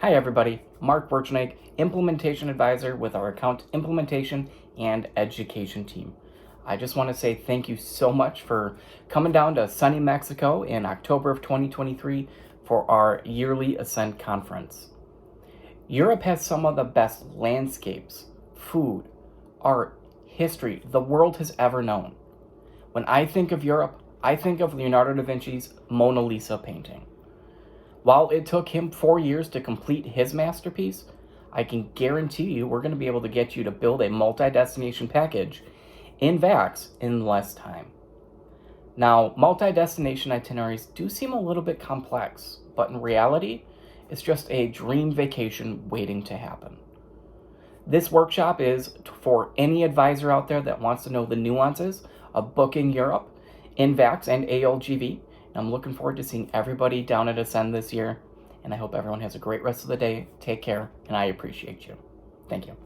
Hi everybody, Mark Wertschnig, Implementation Advisor with our Account Implementation and Education team. I just want to say thank you so much for coming down to sunny Mexico in October of 2023 for our yearly Ascend conference. Europe has some of the best landscapes, food, art, history the world has ever known. When I think of Europe, I think of Leonardo da Vinci's Mona Lisa painting. While it took him 4 years to complete his masterpiece, I can guarantee you we're going to be able to get you to build a multi-destination package in VAX in less time. Now, multi-destination itineraries do seem a little bit complex, but in reality, it's just a dream vacation waiting to happen. This workshop is for any advisor out there that wants to know the nuances of booking Europe in VAX and ALGV. I'm looking forward to seeing everybody down at Ascend this year, and I hope everyone has a great rest of the day. Take care, and I appreciate you. Thank you.